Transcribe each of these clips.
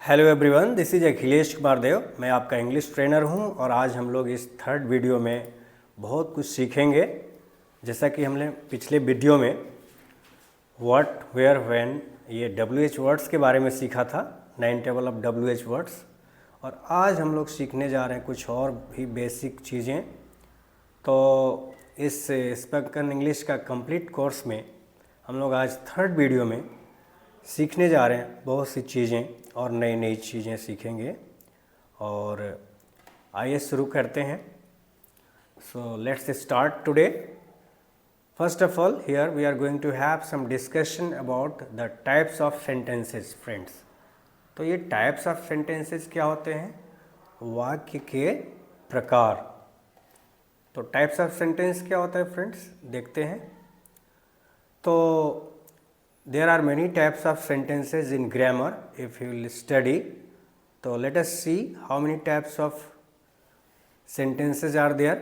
Hello everyone, this is Akhilesh Kumar Dev. मैं आपका English trainer हूं और आज हम लोग इस थर्ड वीडियो में बहुत कुछ सीखेंगे। जैसा कि हमने पिछले वीडियो में व्हाट, वेयर, व्हेन ये WH वर्ड्स के बारे में सीखा था, 9 टेबल ऑफ WH वर्ड्स। और आज हम लोग सीखने जा रहे हैं कुछ और भी बेसिक चीज़ें। तो इस स्पोकन इंग्लिश का कंप्लीट कोर्स में हम लोग आज थर्ड वीडियो में सीखने जा रहे हैं बहुत सी चीज़ें और नई नई चीज़ें सीखेंगे। और आइए शुरू करते हैं। So let's start today. First of all, here we are going to have some discussion about the types of sentences friends. तो ये टाइप्स ऑफ सेंटेंसेस क्या होते हैं? वाक्य के प्रकार। तो टाइप्स ऑफ सेंटेंस क्या होता है फ्रेंड्स, देखते हैं। तो there are many types of sentences in grammar if you will study. So let us see how many types of sentences are there.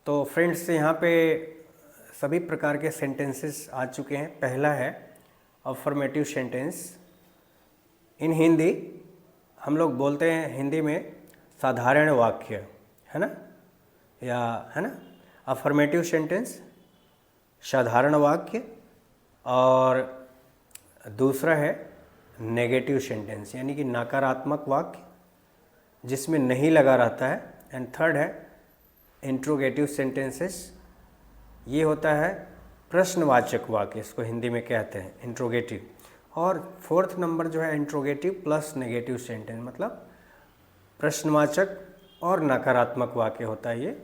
तो फ्रेंड्स यहाँ पे सभी प्रकार के सेंटेंसेस आ चुके हैं। पहला है अफर्मेटिव सेंटेंस। इन हिंदी हम लोग बोलते हैं हिंदी में साधारण वाक्य, है ना, या है ना। अफर्मेटिव सेंटेंस साधारण वाक्य, और दूसरा है नेगेटिव सेंटेंस यानी कि नकारात्मक वाक्य जिसमें नहीं लगा रहता है। एंड थर्ड है इंट्रोगेटिव सेंटेंसेस। ये होता है प्रश्नवाचक वाक्य, इसको हिंदी में कहते हैं इंट्रोगेटिव। और फोर्थ नंबर जो है इंट्रोगेटिव प्लस नेगेटिव सेंटेंस, मतलब प्रश्नवाचक और नकारात्मक वाक्य होता है ये।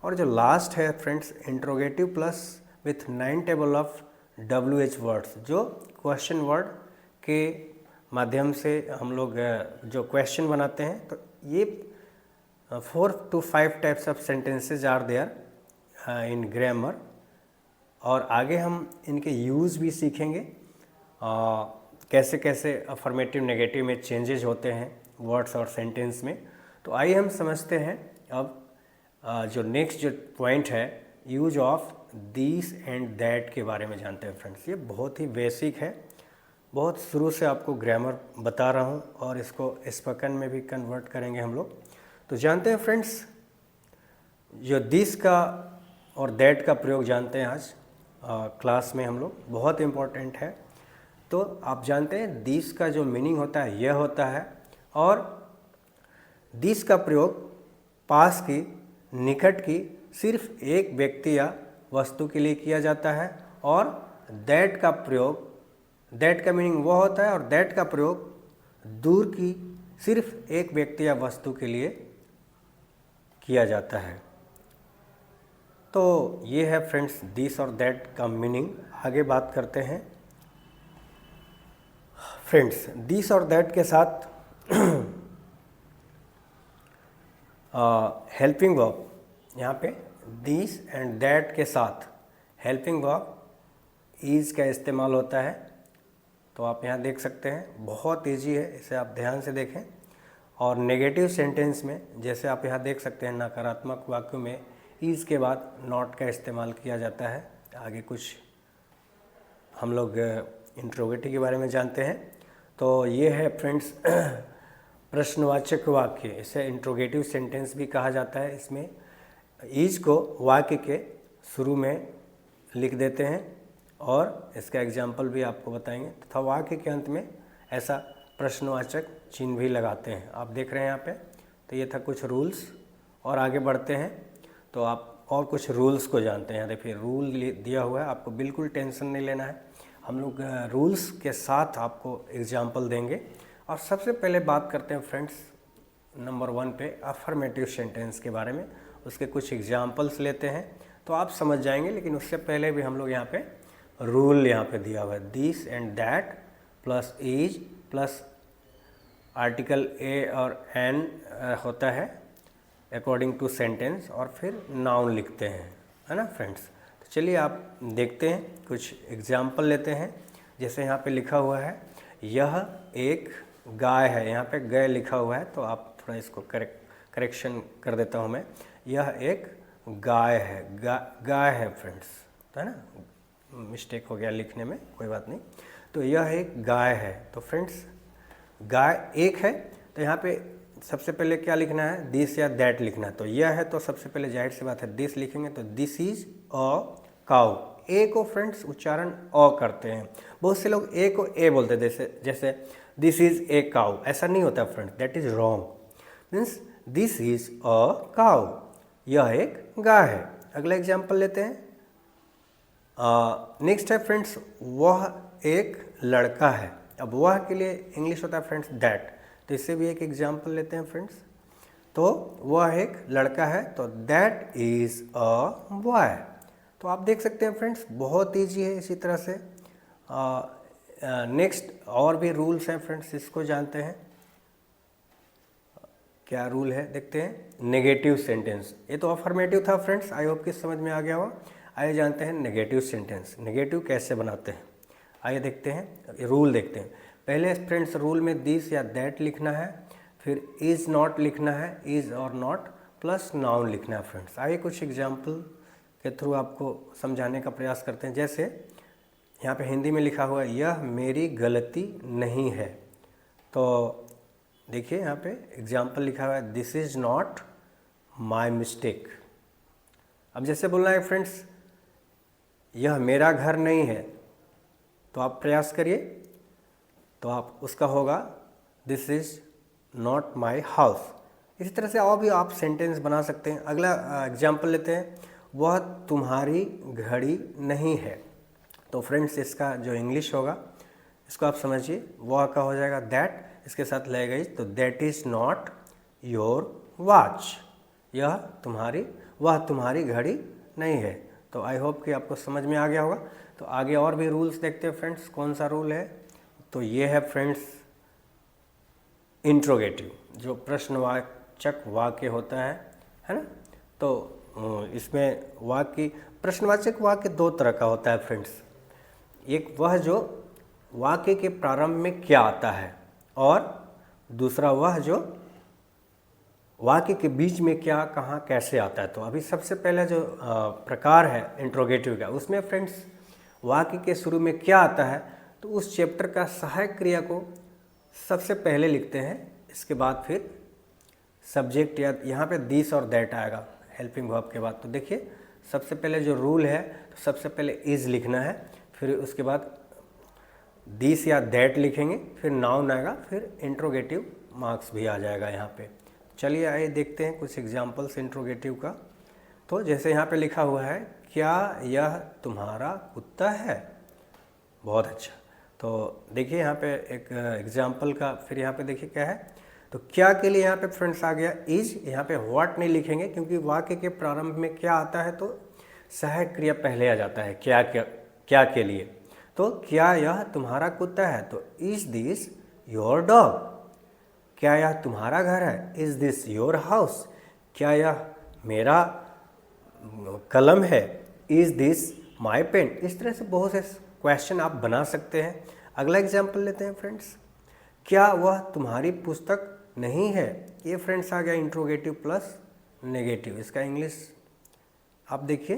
और जो लास्ट है friends, interrogative plus with 9 table of WH words, जो क्वेश्चन वर्ड के माध्यम से हम लोग जो क्वेश्चन बनाते हैं। तो ये 4 to 5 types of sentences are there in grammar. और आगे हम इनके यूज़ भी सीखेंगे, कैसे कैसे अफर्मेटिव नेगेटिव में चेंजेस होते हैं वर्ड्स और सेंटेंस में। तो आइए हम समझते हैं अब जो नेक्स्ट जो पॉइंट है, use of this and that के बारे में जानते हैं फ्रेंड्स। ये बहुत ही बेसिक है, बहुत शुरू से आपको ग्रामर बता रहा हूँ और इसको स्पोकन में भी कन्वर्ट करेंगे हम लोग। तो जानते हैं फ्रेंड्स, जो दिस का और दैट का प्रयोग जानते हैं आज क्लास में हम लोग, बहुत इम्पोर्टेंट है। तो आप जानते हैं दिस का जो मीनिंग होता है यह होता है, और दिस का प्रयोग पास की, निकट की सिर्फ एक व्यक्ति या वस्तु के लिए किया जाता है। और दैट का प्रयोग, दैट का मीनिंग वो होता है, और दैट का प्रयोग दूर की सिर्फ एक व्यक्ति या वस्तु के लिए किया जाता है। तो ये है फ्रेंड्स दिस और दैट का मीनिंग। आगे बात करते हैं फ्रेंड्स। दिस और दैट के साथ हेल्पिंग वर्ब, यहाँ पे दिस एंड दैट के साथ हेल्पिंग वर्ब इज का इस्तेमाल होता है। तो आप यहाँ देख सकते हैं, बहुत इजी है, इसे आप ध्यान से देखें। और नेगेटिव सेंटेंस में जैसे आप यहाँ देख सकते हैं, नकारात्मक वाक्यों में इज के बाद नॉट का इस्तेमाल किया जाता है। आगे कुछ हम लोग इंट्रोगेटिव के बारे में जानते हैं। तो ये है फ्रेंड्स प्रश्नवाचक वाक्य, इसे इंट्रोगेटिव सेंटेंस भी कहा जाता है। इसमें इज को वाक्य के शुरू में लिख देते हैं और इसका एग्जाम्पल भी आपको बताएंगे, तथा वाक्य के अंत में ऐसा प्रश्नवाचक चिन्ह भी लगाते हैं। आप देख रहे हैं यहाँ पे। तो ये था कुछ रूल्स, और आगे बढ़ते हैं तो आप और कुछ रूल्स को जानते हैं। देखिए रूल दिया हुआ है, आपको बिल्कुल टेंशन नहीं लेना है। हम लोग रूल्स के साथ आपको एग्जाम्पल देंगे। और सबसे पहले बात करते हैं फ्रेंड्स नंबर 1 पे अफर्मेटिव सेंटेंस के बारे में। उसके कुछ एग्जाम्पल्स लेते हैं तो आप समझ जाएंगे, लेकिन उससे पहले भी हम लोग यहाँ पे रूल यहाँ पे दिया हुआ है, this and that plus is plus article A और एन होता है अकॉर्डिंग टू सेंटेंस, और फिर नाउन लिखते हैं, है ना फ्रेंड्स। तो चलिए आप देखते हैं, कुछ एग्जाम्पल लेते हैं। जैसे यहाँ पे लिखा हुआ है, यह एक गाय है। यहाँ पे गाय लिखा हुआ है, तो आप थोड़ा इसको करेक्शन कर देता हूँ मैं। यह एक गाय है, गाय है फ्रेंड्स, तो है ना, मिस्टेक हो गया लिखने में, कोई बात नहीं। तो यह एक गाय है। तो फ्रेंड्स गाय एक है, तो यहाँ पे सबसे पहले क्या लिखना है, दिस या दैट लिखना है। तो यह है तो सबसे पहले जाहिर सी बात है दिस लिखेंगे, तो दिस इज अ काउ। ए को फ्रेंड्स उच्चारण अ करते हैं, बहुत से लोग ए को ए बोलते हैं, जैसे दिस इज ए काउ, ऐसा नहीं होता friends, that is wrong. Means this is a cow, यह एक गाय है। अगला एग्जाम्पल लेते हैं। नेक्स्ट है फ्रेंड्स, वह एक लड़का है। अब वह के लिए इंग्लिश होता है फ्रेंड्स दैट, तो इससे भी एक एग्जाम्पल लेते हैं फ्रेंड्स। तो वह एक लड़का है, तो दैट इज अ बॉय। तो आप देख सकते हैं फ्रेंड्स, बहुत ईजी है। इसी तरह से नेक्स्ट और भी रूल्स हैं फ्रेंड्स, इसको जानते हैं। क्या रूल है देखते हैं। नेगेटिव सेंटेंस, ये तो अफर्मेटिव था फ्रेंड्स, आई होप कि समझ में आ गया होगा। आइए जानते हैं नेगेटिव सेंटेंस, नेगेटिव कैसे बनाते हैं। आइए देखते हैं, रूल देखते हैं। पहले फ्रेंड्स रूल में दिस या दैट लिखना है, फिर इज़ नॉट लिखना है, इज़ और नॉट प्लस नाउन लिखना है फ्रेंड्स। आइए कुछ एग्जाम्पल के थ्रू आपको समझाने का प्रयास करते हैं। जैसे यहाँ पे हिंदी में लिखा हुआ है, यह मेरी गलती नहीं है। तो देखिए यहाँ पे एग्जाम्पल लिखा हुआ है, this is not my mistake. अब जैसे बोलना है फ्रेंड्स, यह मेरा घर नहीं है, तो आप प्रयास करिए, तो आप उसका होगा this is not my house. इसी तरह से और भी आप सेंटेंस बना सकते हैं। अगला एग्जाम्पल लेते हैं, वह तुम्हारी घड़ी नहीं है। तो फ्रेंड्स इसका जो इंग्लिश होगा इसको आप समझिए, वह का हो जाएगा दैट, इसके साथ लगेगा इज, तो that is not your watch. यह वह तुम्हारी घड़ी नहीं है। तो आई होप कि आपको समझ में आ गया होगा। तो आगे और भी रूल्स देखते हैं फ्रेंड्स, कौन सा रूल है। तो ये है फ्रेंड्स इंट्रोगेटिव, जो प्रश्नवाचक वाक्य होता है ना। तो इसमें प्रश्नवाचक वाक्य दो तरह का होता है फ्रेंड्स। एक वह जो वाक्य के प्रारंभ में क्या आता है, और दूसरा वह जो वाक्य के बीच में क्या, कहाँ, कैसे आता है। तो अभी सबसे पहले जो प्रकार है इंट्रोगेटिव का, उसमें फ्रेंड्स वाक्य के शुरू में क्या आता है, तो उस चैप्टर का सहायक क्रिया को सबसे पहले लिखते हैं, इसके बाद फिर सब्जेक्ट या यहाँ पे दिस और दैट आएगा हेल्पिंग वर्ब के बाद। तो देखिए सबसे पहले जो रूल है, तो सबसे पहले इज़ लिखना है, फिर उसके बाद दिस या दैट लिखेंगे, फिर नाउन आएगा, फिर इंट्रोगेटिव मार्क्स भी आ जाएगा यहाँ पे। चलिए आइए देखते हैं कुछ एग्जांपल्स इंट्रोगेटिव का। तो जैसे यहाँ पे लिखा हुआ है, क्या यह तुम्हारा कुत्ता है। बहुत अच्छा। तो देखिए यहाँ पे एक एग्जांपल का, फिर यहाँ पे देखिए क्या है। तो क्या के लिए यहाँ पे फ्रेंड्स आ गया इज, यहाँ पे व्हाट नहीं लिखेंगे, क्योंकि वाक्य के प्रारंभ में क्या आता है तो सहायक क्रिया पहले आ जाता है क्या के लिए। तो क्या यह तुम्हारा कुत्ता है, तो इज दिस योर डॉग। क्या यह तुम्हारा घर है, इज दिस योर हाउस। क्या यह मेरा कलम है, इज दिस माई पेन। इस तरह से बहुत से क्वेश्चन आप बना सकते हैं। अगला एग्जाम्पल लेते हैं फ्रेंड्स, क्या वह तुम्हारी पुस्तक नहीं है। ये फ्रेंड्स आ गया इंट्रोगेटिव प्लस नेगेटिव। इसका इंग्लिश आप देखिए,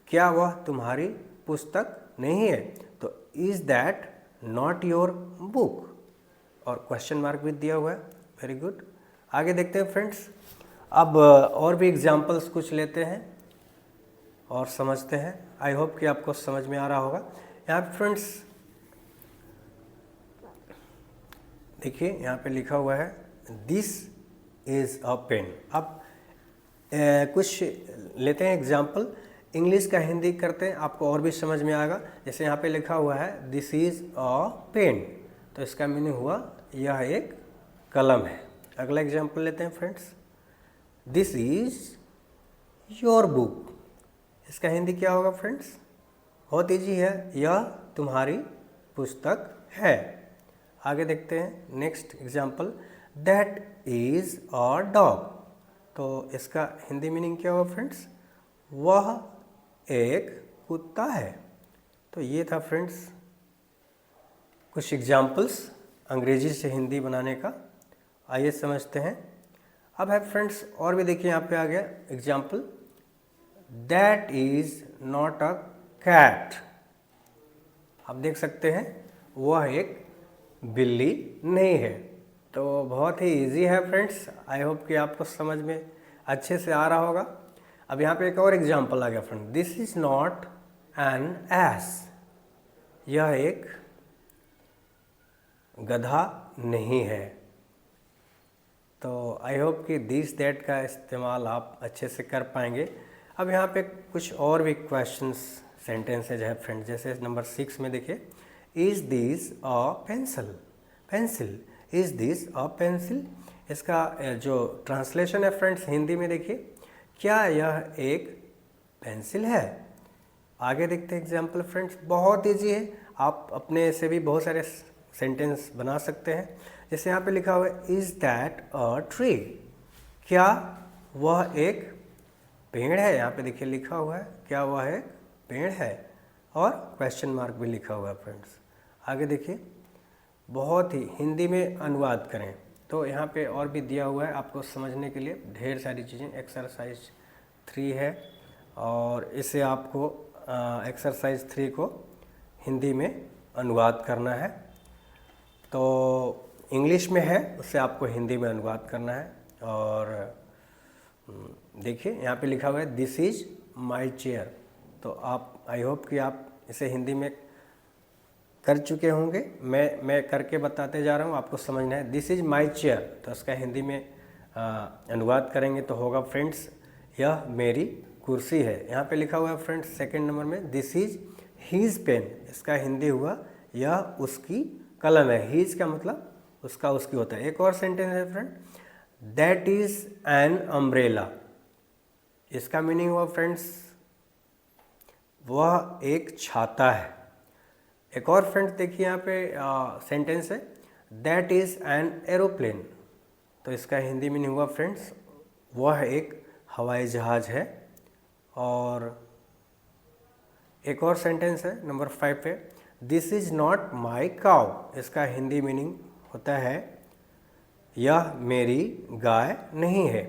क्या वह तुम्हारी पुस्तक नहीं है, तो is that not your book, और क्वेश्चन मार्क भी दिया हुआ है। Very good. आगे देखते हैं फ्रेंड्स। अब और भी एग्जाम्पल्स कुछ लेते हैं और समझते हैं। आई होप कि आपको समझ में आ रहा होगा। यहाँ पे फ्रेंड्स देखिए, यहाँ पे लिखा हुआ है दिस इज़ अ पेन। अब कुछ लेते हैं एग्जाम्पल, इंग्लिश का हिंदी करते हैं, आपको और भी समझ में आएगा। जैसे यहाँ पे लिखा हुआ है दिस इज़ अ पेन, तो इसका मीनिंग हुआ यह एक कलम है। अगला एग्जाम्पल लेते हैं friends, this is your book. इसका हिंदी क्या होगा फ्रेंड्स, बहुत ईजी है, यह तुम्हारी पुस्तक है। आगे देखते हैं next example, that is a dog. तो इसका हिंदी मीनिंग क्या होगा फ्रेंड्स, वह एक कुत्ता है। तो ये था फ्रेंड्स कुछ एग्जाम्पल्स अंग्रेजी से हिंदी बनाने का। आइए समझते हैं। अब है फ्रेंड्स और भी देखिए, यहाँ पे आ गया example, that is not a cat. आप देख सकते हैं वह एक बिल्ली नहीं है। तो बहुत ही इजी है फ्रेंड्स, आई होप कि आपको समझ में अच्छे से आ रहा होगा। अब यहाँ पे एक और एग्जांपल आ गया friend, this is not an S, यह एक गधा नहीं है। तो आई होप कि दिस दैट का इस्तेमाल आप अच्छे से कर पाएंगे। अब यहाँ पे कुछ और भी क्वेश्चंस सेंटेंसेज है फ्रेंड्स, जैसे नंबर 6 में देखिए, is this a pencil, pencil, is this a pencil. इसका जो ट्रांसलेशन है फ्रेंड्स हिंदी में देखिए, क्या यह एक पेंसिल है। आगे देखते हैं एग्जाम्पल फ्रेंड्स, बहुत ईजी है, आप अपने से भी बहुत सारे सेंटेंस बना सकते हैं। जैसे यहाँ पे लिखा हुआ है, इज दैट अ ट्री, क्या वह एक पेड़ है। यहाँ पे देखिए लिखा हुआ है, क्या वह एक पेड़ है, और क्वेश्चन मार्क भी लिखा हुआ है फ्रेंड्स। आगे देखिए, बहुत ही हिंदी में अनुवाद करें, तो यहाँ पे और भी दिया हुआ है आपको समझने के लिए ढेर सारी चीज़ें। एक्सरसाइज 3 है, और इसे आपको एक्सरसाइज 3 को हिंदी में अनुवाद करना है। तो इंग्लिश में है, उससे आपको हिंदी में अनुवाद करना है। और देखिए यहाँ पे लिखा हुआ है, दिस इज़ माई चेयर। तो आप, आई होप कि आप इसे हिंदी में कर चुके होंगे। मैं करके बताते जा रहा हूँ, आपको समझना है। दिस इज़ माई चेयर, तो इसका हिंदी में अनुवाद करेंगे तो होगा फ्रेंड्स, यह मेरी कुर्सी है। यहाँ पे लिखा हुआ है फ्रेंड्स सेकंड नंबर में, दिस इज़ हीज़ पेन, इसका हिंदी हुआ यह उसकी कलम है। हीज़ का मतलब उसका, उसकी होता है। एक और सेंटेंस है friend, that is an umbrella, इसका मीनिंग हुआ फ्रेंड्स वह एक छाता है। एक और फ्रेंड्स देखिए यहाँ पे सेंटेंस है, दैट इज़ एन एरोप्लेन, तो इसका हिंदी मीनिंग हुआ फ्रेंड्स वह एक हवाई जहाज है। और एक और सेंटेंस है नंबर 5 पे, this is not my cow, इसका हिंदी मीनिंग होता है यह मेरी गाय नहीं है।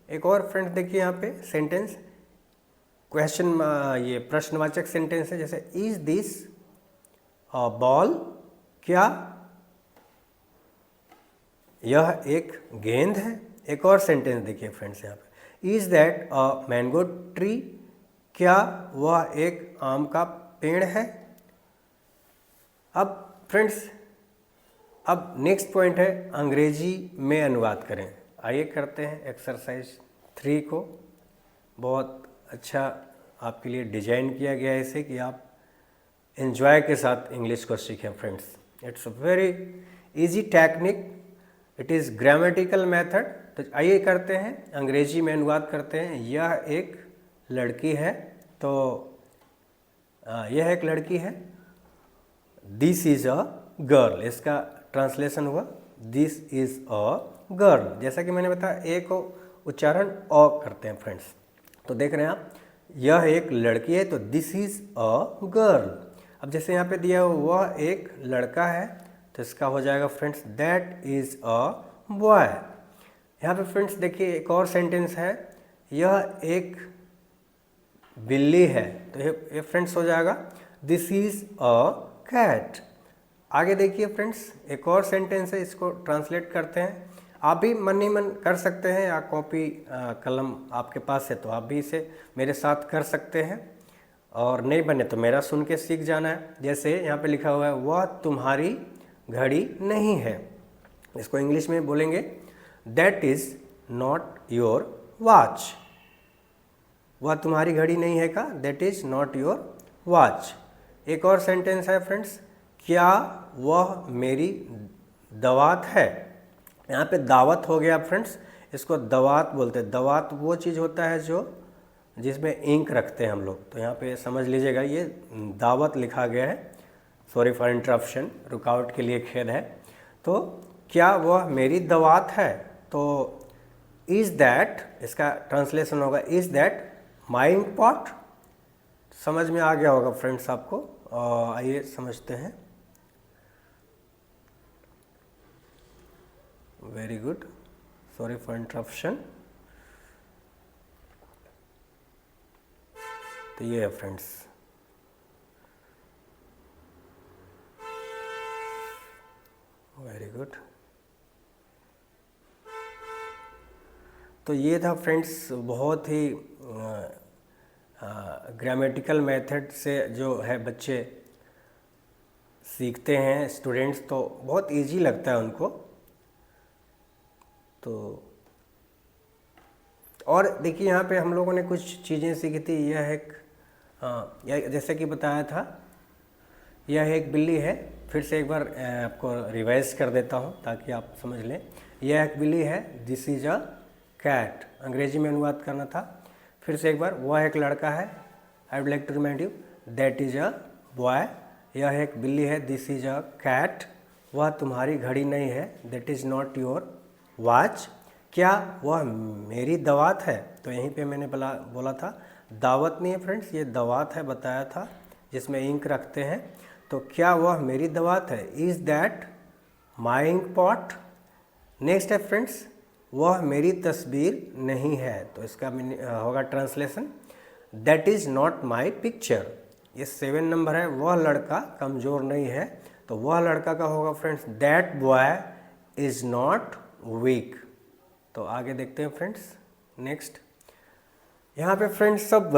एक और फ्रेंड्स देखिए यहाँ पे सेंटेंस, क्वेश्चन, ये प्रश्नवाचक सेंटेंस है, जैसे इज दिस अ बॉल, क्या यह एक गेंद है। एक और सेंटेंस देखिए फ्रेंड्स यहाँ पे, is that a mango tree, क्या वह एक आम का पेड़ है। अब फ्रेंड्स, अब नेक्स्ट पॉइंट है अंग्रेजी में अनुवाद करें। आइए करते हैं एक्सरसाइज 3 को। बहुत अच्छा आपके लिए डिजाइन किया गया है इसे, कि आप एंजॉय के साथ इंग्लिश को सीखें friends. It's a very easy technique, it is grammatical method. तो आइए करते हैं, अंग्रेजी में अनुवाद करते हैं। यह एक लड़की है, तो यह एक लड़की है। दिस इज़ अ गर्ल, इसका ट्रांसलेशन हुआ दिस इज़ अ गर्ल। जैसा कि मैंने बताया, ए को उच्चारण अ करते हैं फ्रेंड्स। तो देख रहे हैं आप, यह एक लड़की है, तो दिस इज़ अ गर्ल। अब जैसे यहाँ पे दिया हुआ वह एक लड़का है, तो इसका हो जाएगा friends that is a boy. यहाँ पे फ्रेंड्स देखिए एक और सेंटेंस है, यह एक बिल्ली है, तो ये फ्रेंड्स हो जाएगा दिस इज़ अ कैट। आगे देखिए फ्रेंड्स, एक और सेंटेंस है, इसको ट्रांसलेट करते हैं। आप भी मन ही मन कर सकते हैं, या कॉपी कलम आपके पास है तो आप भी इसे मेरे साथ कर सकते हैं, और नहीं बने तो मेरा सुन के सीख जाना है। जैसे यहाँ पे लिखा हुआ है, वह तुम्हारी घड़ी नहीं है, इसको इंग्लिश में बोलेंगे that is not your watch. वह तुम्हारी घड़ी नहीं है का, that is not your watch. एक और सेंटेंस है फ्रेंड्स, क्या वह मेरी दवात है। यहाँ पे दावत हो गया फ्रेंड्स, इसको दवात बोलते हैं। दवात वो चीज़ होता है जो जिसमें इंक रखते हैं हम लोग, तो यहाँ पे समझ लीजिएगा ये दावत लिखा गया है। सॉरी फॉर इंटरप्शन, रुकावट के लिए खेद है। तो क्या वह मेरी दवात है, तो इज़ दैट, इसका ट्रांसलेशन होगा is that my ink pot. समझ में आ गया होगा फ्रेंड्स आपको। आइए समझते हैं। Very good, sorry for interruption. तो ये है फ्रेंड्स, वेरी गुड। तो ये था फ्रेंड्स, बहुत ही ग्रामेटिकल मेथड से जो है बच्चे सीखते हैं स्टूडेंट्स, तो बहुत इजी लगता है उनको। तो और देखिए यहाँ पे हम लोगों ने कुछ चीज़ें सीखी थी। यह एक जैसे कि बताया था, यह एक बिल्ली है। फिर से एक बार आपको रिवाइज कर देता हूँ ताकि आप समझ लें। यह एक बिल्ली है, दिस इज अ कैट, अंग्रेजी में अनुवाद करना था। फिर से एक बार, वह एक लड़का है, I would like to remind you, that is a boy. यह एक बिल्ली है, दिस इज अ कैट। वह तुम्हारी घड़ी नहीं है, that is not your watch. क्या वह मेरी दवात है? तो यहीं पे मैंने बोला था दावत नहीं है फ्रेंड्स, ये दवात है, बताया था, जिसमें इंक रखते हैं। तो क्या वह मेरी दवात है? Is that my ink pot? Next है फ्रेंड्स, वह मेरी तस्वीर नहीं है। तो इसका होगा translation, that is not my picture. ये 7 नंबर है, वह लड़का कमज़ोर नहीं है। तो वह लड़का का होगा friends, that boy is not weak. तो आगे देखते हैं फ्रेंड्स। नेक्स्ट, यहाँ पे फ्रेंड्स सब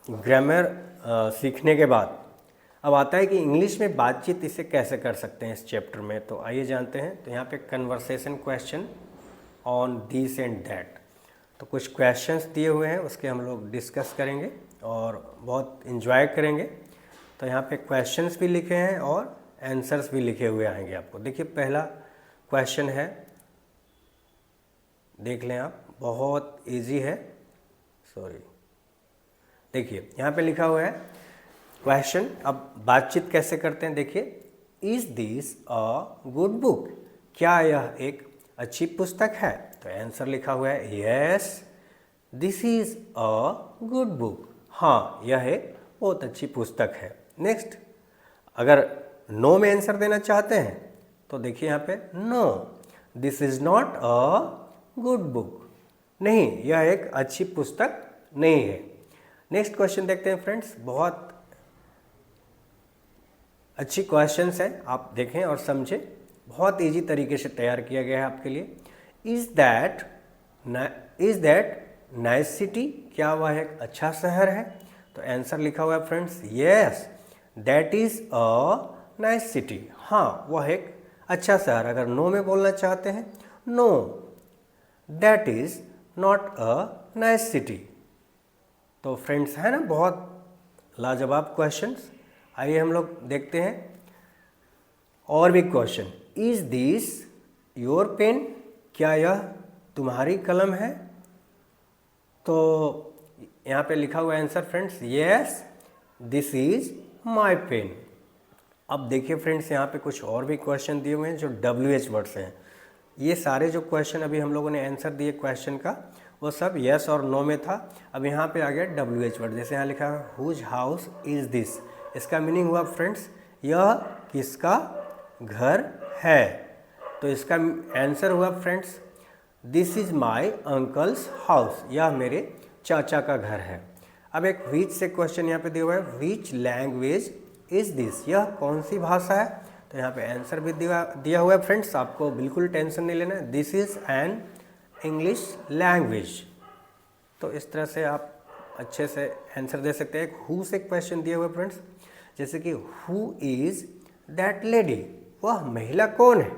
ग्रामर सीखने के बाद अब आता है कि इंग्लिश में बातचीत इसे कैसे कर सकते हैं इस चैप्टर में। तो आइए जानते हैं। तो यहाँ पे conversation question on this and that, तो कुछ क्वेश्चंस दिए हुए हैं, उसके हम लोग डिस्कस करेंगे और बहुत इन्जॉय करेंगे। तो यहाँ पे क्वेश्चंस भी लिखे हैं और आंसर्स भी लिखे हुए आएंगे आपको। देखिए पहला क्वेश्चन है, देख लें आप, बहुत इजी है। सॉरी, देखिए यहाँ पे लिखा हुआ है क्वेश्चन। अब बातचीत कैसे करते हैं देखिए, is this a good book? क्या यह एक अच्छी पुस्तक है? तो आंसर लिखा हुआ है yes this is a good book. हाँ, यह एक बहुत अच्छी पुस्तक है। नेक्स्ट, अगर नो में आंसर देना चाहते हैं तो देखिए यहाँ पे, no this is not a good book, नहीं यह एक अच्छी पुस्तक नहीं है। नेक्स्ट क्वेश्चन देखते हैं फ्रेंड्स, बहुत अच्छी क्वेश्चंस हैं, आप देखें और समझें, बहुत इजी तरीके से तैयार किया गया है आपके लिए। Is that nice city? क्या वह एक अच्छा शहर है? तो आंसर लिखा हुआ है friends, yes that is a nice city. हाँ, वह एक अच्छा शहर। अगर नो में बोलना चाहते हैं, know that is not a nice city. तो फ्रेंड्स है ना, बहुत लाजवाब क्वेश्चंस। आइए हम लोग देखते हैं और भी question. Is this your pen? क्या यह तुम्हारी कलम है? तो यहाँ पे लिखा हुआ answer friends, yes this is my pen. अब देखिए फ्रेंड्स, यहाँ पे कुछ और भी क्वेश्चन दिए हुए हैं जो WH वर्ड से हैं। ये सारे जो क्वेश्चन अभी हम लोगों ने आंसर दिए क्वेश्चन का, वो सब यस और नो में था। अब यहाँ पे आ गया WH वर्ड। जैसे यहाँ लिखा है हुज हाउस इज दिस? इसका मीनिंग हुआ फ्रेंड्स, यह किसका घर है? तो इसका आंसर हुआ friends, this is my uncles house, यह मेरे चाचा का घर है। अब एक विच से क्वेश्चन यहाँ पे दिया हुआ है, विच लैंग्वेज इज दिस? यह कौन सी भाषा है? तो यहाँ पे आंसर भी दिया हुआ है फ्रेंड्स, आपको बिल्कुल टेंशन नहीं लेना है, this is an English language. तो इस तरह से आप अच्छे से आंसर दे सकते हैं। एक हु से क्वेश्चन दिया हुआ है फ्रेंड्स, जैसे कि हु इज दैट लेडी? वह महिला कौन है?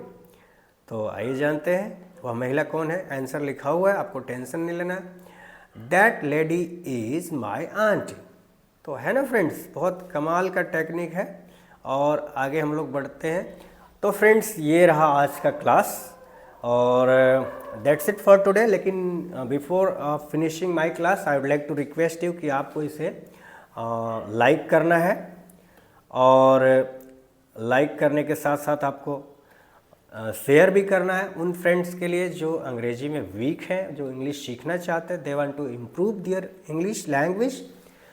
तो आइए जानते हैं वह महिला कौन है। आंसर लिखा हुआ है, आपको टेंशन नहीं लेना है, that lady is my aunty. तो है ना फ्रेंड्स, बहुत कमाल का टेक्निक है। और आगे हम लोग बढ़ते हैं। तो फ्रेंड्स, ये रहा आज का क्लास और दैट्स इट फॉर टुडे। लेकिन before finishing my class I would like to request you कि आपको इसे लाइक करना है, और लाइक करने के साथ साथ आपको शेयर भी करना है उन फ्रेंड्स के लिए जो अंग्रेजी में वीक हैं, जो इंग्लिश सीखना चाहते हैं, they want to improve their English language.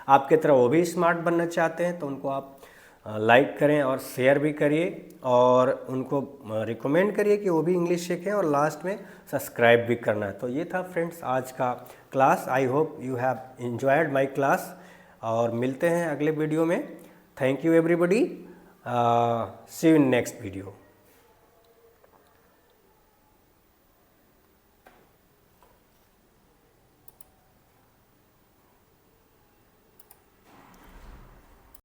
आपके तरह वो भी स्मार्ट बनना चाहते हैं, तो उनको आप लाइक करें और शेयर भी करिए, और उनको रिकमेंड करिए कि वो भी इंग्लिश सीखें, और लास्ट में सब्सक्राइब भी करना है। तो ये था फ्रेंड्स आज का class. I hope you have enjoyed my class, और मिलते हैं अगले वीडियो में। Thank you everybody, see you in next video.